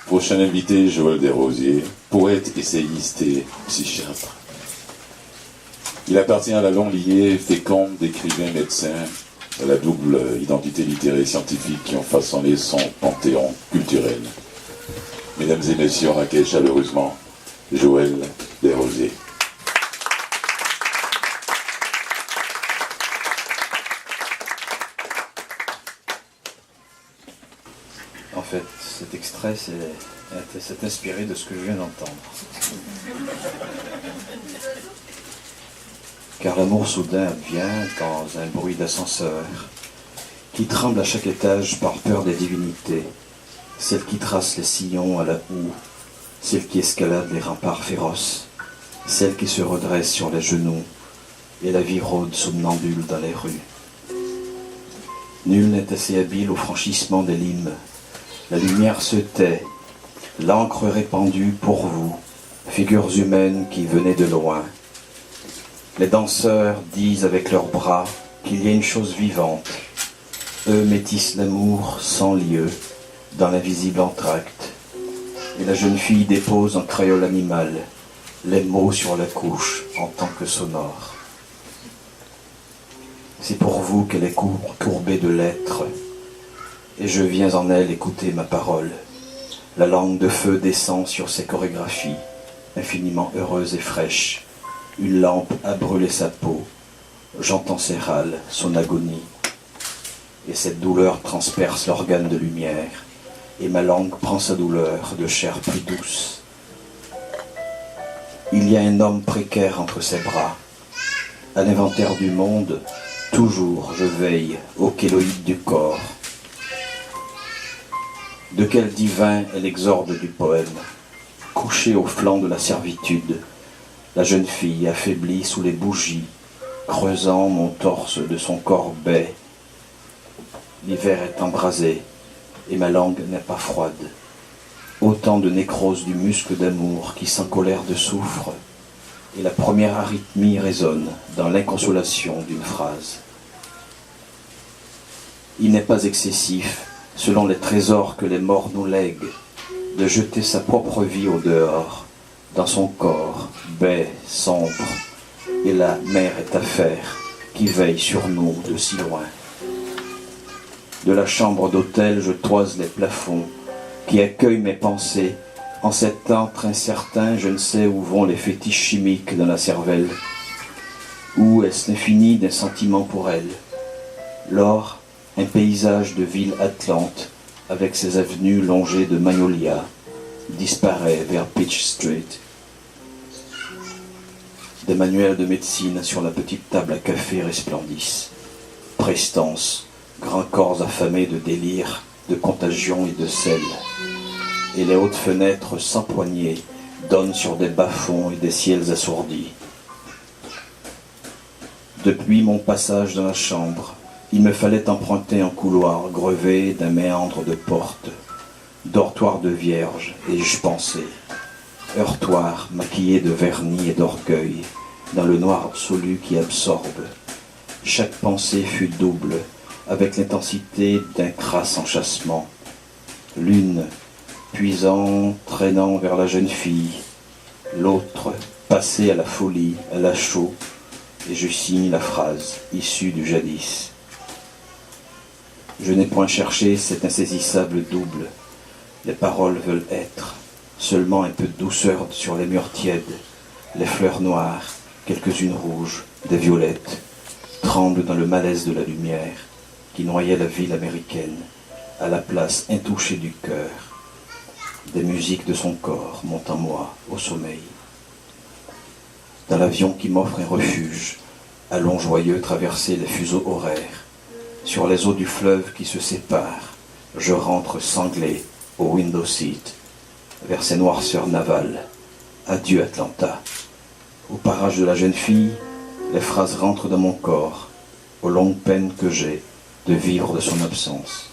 Prochain invité, Joël Desrosiers, poète, essayiste et psychiatre. Il appartient à la longue lignée féconde d'écrivains médecins, à la double identité littéraire et scientifique qui ont façonné son panthéon culturel. Mesdames et messieurs, on accueille chaleureusement Joël Desrosiers. En fait, cet extrait c'est inspiré de ce que je viens d'entendre. Car l'amour soudain vient dans un bruit d'ascenseur qui tremble à chaque étage par peur des divinités, celle qui trace les sillons à la houe, celle qui escalade les remparts féroces, celle qui se redresse sur les genoux, et la vie rôde somnambule dans les rues. Nul n'est assez habile au franchissement des limes. La lumière se tait, l'encre répandue pour vous, figures humaines qui venaient de loin. Les danseurs disent avec leurs bras qu'il y a une chose vivante. Eux métissent l'amour sans lieu, dans l'invisible entracte. Et la jeune fille dépose en créole animal les mots sur la couche en tant que sonore. C'est pour vous qu'elle est courbée de lettres, et je viens en elle écouter ma parole. La langue de feu descend sur ses chorégraphies, infiniment heureuse et fraîche. Une lampe a brûlé sa peau, j'entends ses râles, son agonie. Et cette douleur transperce l'organe de lumière, et ma langue prend sa douleur de chair plus douce. Il y a un homme précaire entre ses bras. À l'inventaire du monde, toujours je veille au kéloïde du corps. De quel divin est l'exorde du poème? Couchée au flanc de la servitude, la jeune fille affaiblie sous les bougies, creusant mon torse de son corps bai. L'hiver est embrasé, et ma langue n'est pas froide. Autant de nécrose du muscle d'amour qui sans colère de souffre, et la première arythmie résonne dans l'inconsolation d'une phrase. Il n'est pas excessif, selon les trésors que les morts nous lèguent, de jeter sa propre vie au dehors, dans son corps, bai, sombre, et la mer est affaire qui veille sur nous de si loin. De la chambre d'hôtel, je toise les plafonds qui accueillent mes pensées. En cet antre incertain, je ne sais où vont les fétiches chimiques dans la cervelle. Où est-ce l'infini d'un sentiment pour elle? L'or, un paysage de ville atlante, avec ses avenues longées de magnolias, disparaît vers Peach Street. Des manuels de médecine sur la petite table à café resplendissent. Prestance, grands corps affamés de délire, de contagion et de sel. Et les hautes fenêtres sans poignées donnent sur des bas-fonds et des ciels assourdis. Depuis mon passage dans la chambre, il me fallait emprunter un couloir grevé d'un méandre de portes, dortoir de vierges, et je pensais, heurtoir maquillé de vernis et d'orgueil, dans le noir absolu qui absorbe. Chaque pensée fut double, avec l'intensité d'un crasse enchâssement. L'une, puisant, traînant vers la jeune fille, L'autre, passé à la folie, elle a chaud, et je signe la phrase issue du jadis. Je n'ai point cherché cet insaisissable double. Les paroles veulent être seulement un peu de douceur sur les murs tièdes. Les fleurs noires, quelques-unes rouges, des violettes, tremblent dans le malaise de la lumière qui noyait la ville américaine à la place intouchée du cœur. Des musiques de son corps montent en moi au sommeil. Dans l'avion qui m'offre un refuge, allons joyeux traverser les fuseaux horaires. Sur les eaux du fleuve qui se séparent, je rentre sanglé au window seat, vers ces noirceurs navales. Adieu Atlanta. Au parage de la jeune fille, les phrases rentrent dans mon corps, aux longues peines que j'ai de vivre de son absence.